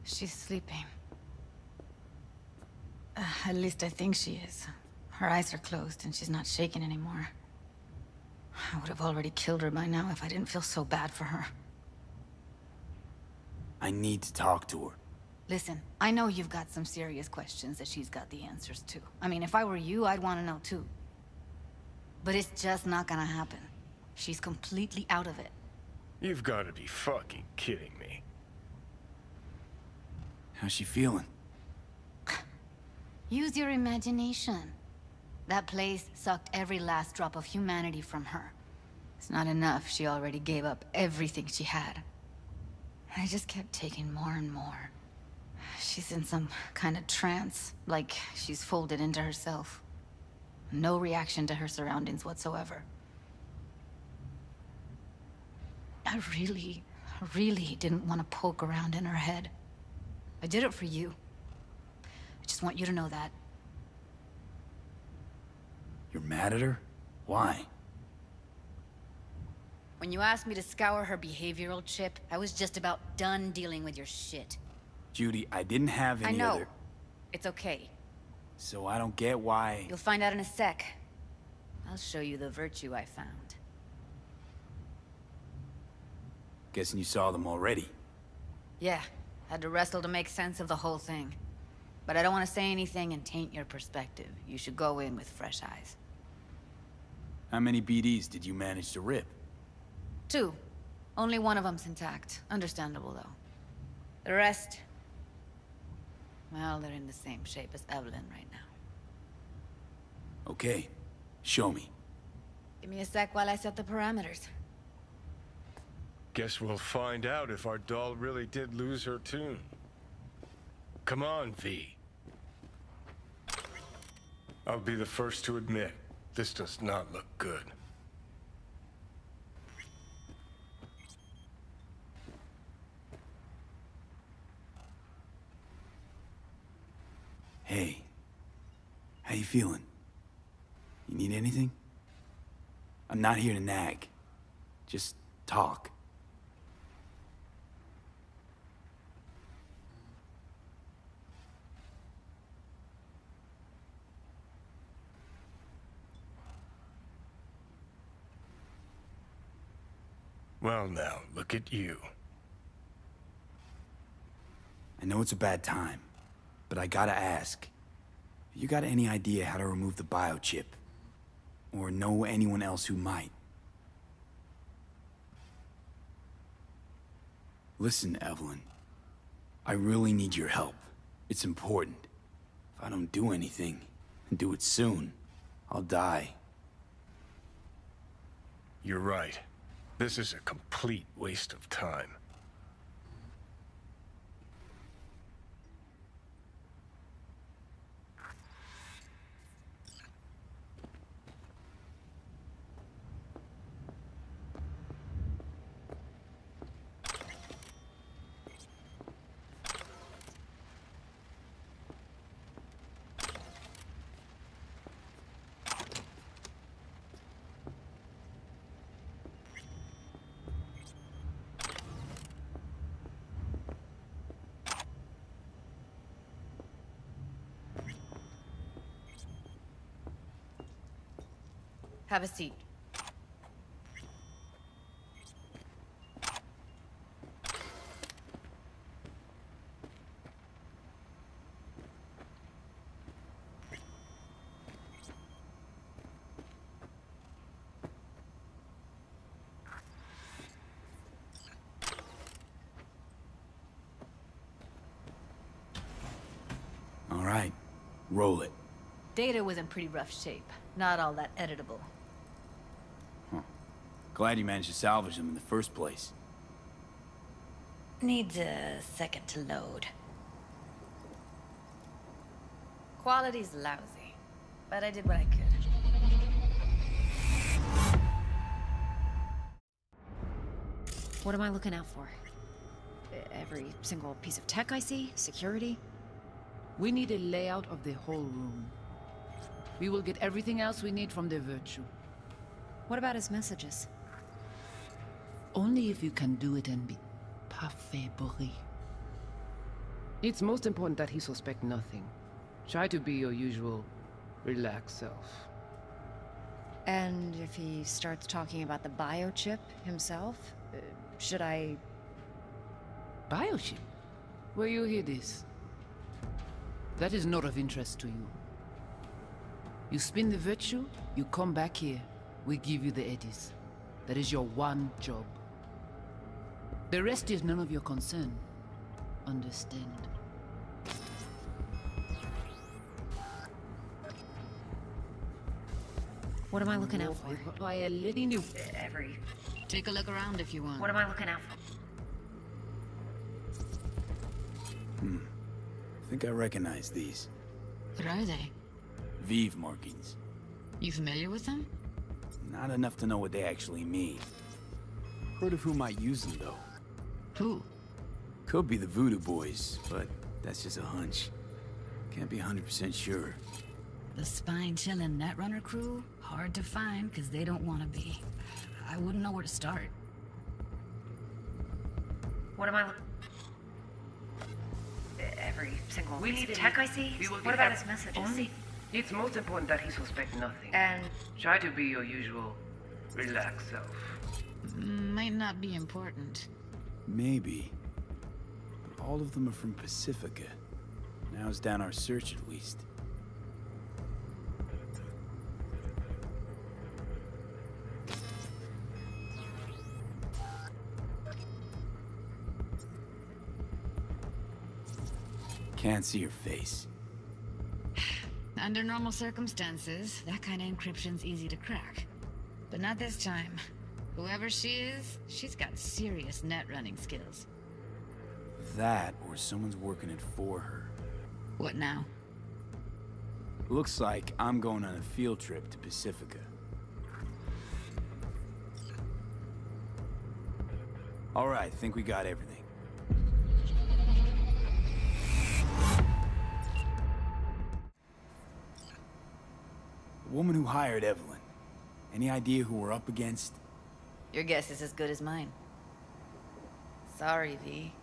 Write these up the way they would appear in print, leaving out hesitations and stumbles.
She's sleeping. At least I think she is. Her eyes are closed and she's not shaking anymore. I would have already killed her by now if I didn't feel so bad for her. I need to talk to her. Listen, I know you've got some serious questions that she's got the answers to. I mean, if I were you, I'd want to know too. But it's just not gonna happen. She's completely out of it. You've got to be fucking kidding me. How's she feeling? Use your imagination. That place sucked every last drop of humanity from her. It's not enough, she already gave up everything she had. I just kept taking more and more. She's in some kind of trance, like she's folded into herself. No reaction to her surroundings whatsoever. I really didn't want to poke around in her head. I did it for you. I just want you to know that. You're mad at her? Why? When you asked me to scour her behavioral chip, I was just about done dealing with your shit. Judy, I didn't have any I know. other... It's okay. So I don't get why... You'll find out in a sec. I'll show you the virtue I found. Guessing you saw them already. Yeah, had to wrestle to make sense of the whole thing. But I don't want to say anything and taint your perspective. You should go in with fresh eyes. How many BDs did you manage to rip? 2. Only one of them's intact. Understandable, though. The rest... well, they're in the same shape as Evelyn right now. Okay. Show me. Give me a sec while I set the parameters. Guess we'll find out if our doll really did lose her tune. Come on, V. I'll be the first to admit, this does not look good. Hey. How you feeling? You need anything? I'm not here to nag. Just talk. Well now, look at you. I know it's a bad time, but I gotta ask. You got any idea how to remove the biochip? Or know anyone else who might? Listen, Evelyn. I really need your help. It's important. If I don't do anything, and do it soon, I'll die. You're right. This is a complete waste of time. Have a seat. All right, roll it. Data was in pretty rough shape. Not all that editable. Glad you managed to salvage them in the first place. Needs a second to load. Quality's lousy, but I did what I could. What am I looking out for? Every single piece of tech I see? Security? We need a layout of the whole room. We will get everything else we need from the Virtue. What about his messages? Only if you can do it and be parfait bourré. It's most important that he suspect nothing. Try to be your usual, relaxed self. And if he starts talking about the biochip himself, should I... Biochip? Where you hear this? That is not of interest to you. You spin the virtue, you come back here, we give you the eddies. That is your one job. The rest is none of your concern. Understand? What am I looking out for? Take a look around if you want. What am I looking out for? I think I recognize these. What are they? Vive markings. You familiar with them? Not enough to know what they actually mean. Heard of who might use them, though. Who? Could be the Voodoo Boys, but that's just a hunch. Can't be 100% sure. The spine-chilling Netrunner crew? Hard to find, because they don't want to be. I wouldn't know where to start. What am I every single piece of tech I see? What about his messages? It's most important that he suspect nothing. And... Try to be your usual, relaxed self. Might not be important. Maybe. But all of them are from Pacifica. Now's down our search, at least. Can't see your face. Under normal circumstances, that kind of encryption's easy to crack. But not this time. Whoever she is, she's got serious net running skills. That, or someone's working it for her. What now? Looks like I'm going on a field trip to Pacifica. All right, think we got everything. The woman who hired Evelyn. Any idea who we're up against? Your guess is as good as mine. Sorry, V.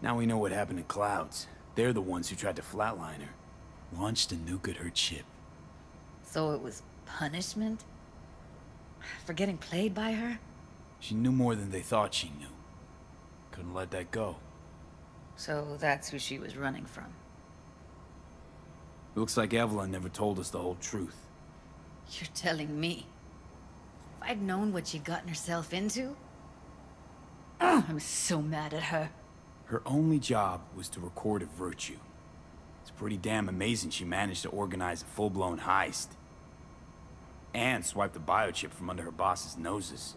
Now we know what happened to Clouds. They're the ones who tried to flatline her. Launched a nuke at her chip. So it was punishment? For getting played by her? She knew more than they thought she knew. Couldn't let that go. So that's who she was running from. Looks like Evelyn never told us the whole truth. You're telling me? If I'd known what she'd gotten herself into? I'm so mad at her. Her only job was to record a virtue. It's pretty damn amazing she managed to organize a full-blown heist. And swipe the biochip from under her boss's noses.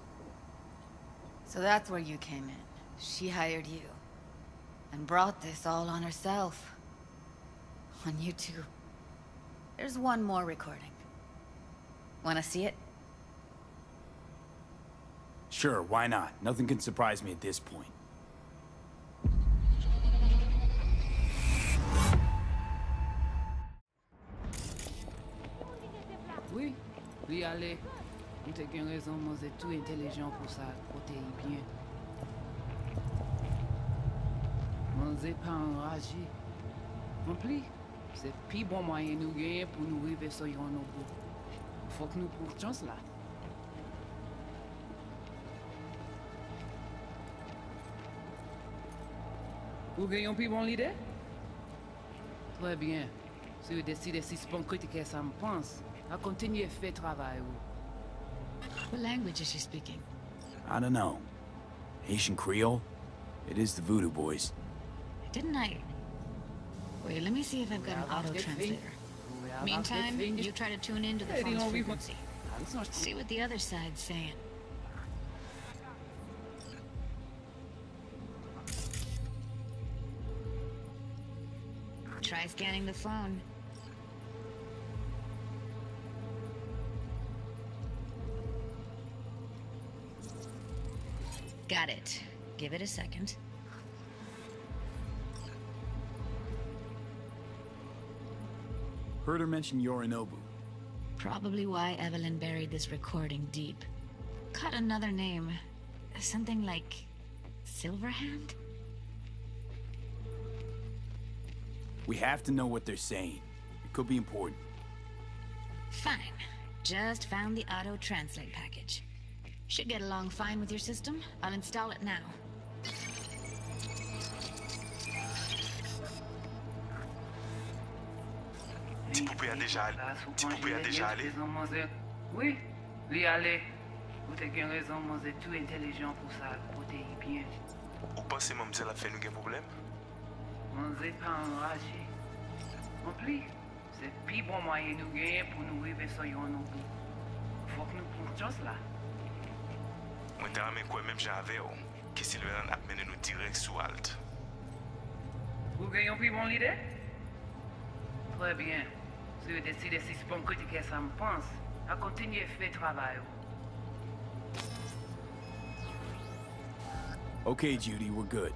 So that's where you came in. She hired you. And brought this all on herself. On you two. There's one more recording. Wanna see it? Sure, why not? Nothing can surprise me at this point. Oui, lui aller. On te gen raison, moi c'est tout intelligent pour ça, côté bien. Moi c'est pas enragé. En plus, c'est plus bon moyen nous gagner pour nous arriver sur nos bouts. Faut que nous prenions chance là. Vous gagnez plus bon l'idée? Très bien. Si vous décidez si c'est bon critiquer ça me pense, à continuer à faire travail. What language is she speaking? I don't know. Haitian Creole? It is the Voodoo Boys. Didn't I... Wait, let me see if I've got an auto-translator. Meantime, you try to tune into the phone's frequency. See what the other side's saying. Try scanning the phone. Got it. Give it a second. Heard her mention Yorinobu. Probably why Evelyn buried this recording deep. Caught another name. Something like... Silverhand? We have to know what they're saying. It could be important. Fine. Just found the auto-translate package. Should get along fine with your system. I'll install it now. Ti poupée a déjà allé? Oui, lui allé. Vous avez raison, moi c'est tout intelligent pour ça, pour te bien. Ou pensez moi me la fait nous un problème? Moi c'est pas enragé. En plus, c'est le plus bon moyen de nous gagner pour nous arriver sur un autre. Faut que nous prenions ça là. Moi t'ai amené quoi même j'avais que Sylvain a mené nous direct sous Alt. Vous gagnez un plus bon idée? Très bien. Si vous décidez si c'est bon critiquer ça me pense, à continuer à faire le travail. Okay, Judy, we're good.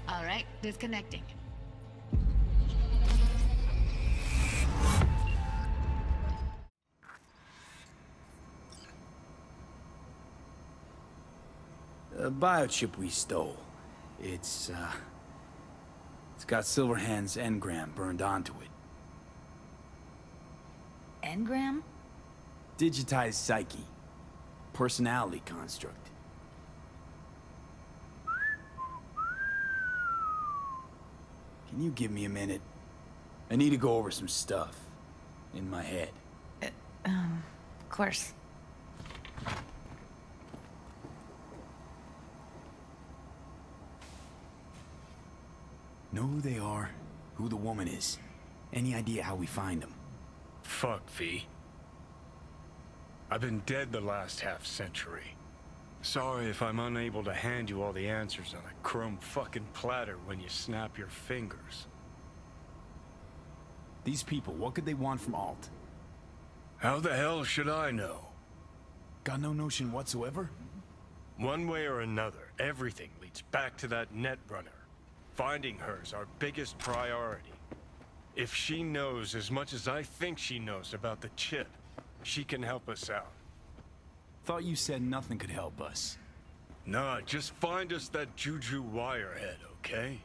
All right, disconnecting. The biochip we stole. It's got Silverhand's engram burned onto it. Engram? Digitized psyche. Personality construct. Can you give me a minute? I need to go over some stuff. In my head. Of course. Know who they are, who the woman is. Any idea how we find them? Fuck, V. I've been dead the last half-century. Sorry if I'm unable to hand you all the answers on a chrome fucking platter when you snap your fingers. These people, what could they want from Alt? How the hell should I know? Got no notion whatsoever? One way or another, everything leads back to that Netrunner. Finding her's our biggest priority. If she knows as much as I think she knows about the chip, she can help us out. Thought you said nothing could help us. Nah, just find us that Juju wirehead, okay?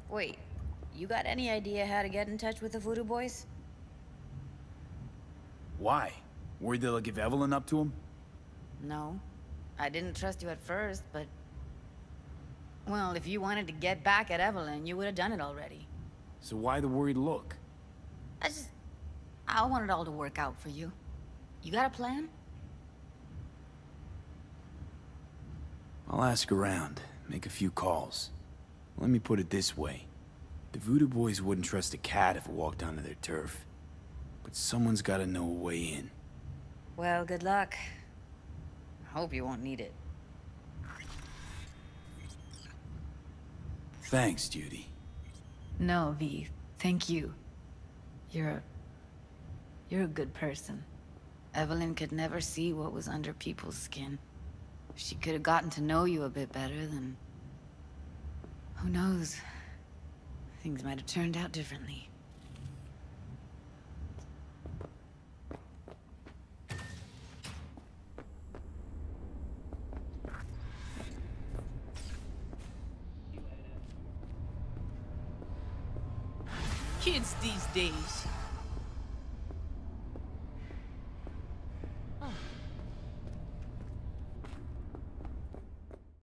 Wait, you got any idea how to get in touch with the Voodoo Boys? Why? Worried they'll give Evelyn up to him? No. I didn't trust you at first, but... Well, if you wanted to get back at Evelyn, you would have done it already. So why the worried look? I want it all to work out for you. You got a plan? I'll ask around, make a few calls. Let me put it this way. The Voodoo Boys wouldn't trust a cat if it walked onto their turf. But someone's gotta know a way in. Well, good luck. Hope you won't need it. Thanks, Judy. No, V. Thank you. You're a good person. Evelyn could never see what was under people's skin. If she could have gotten to know you a bit better, then... who knows? Things might have turned out differently. Kids these days. Oh,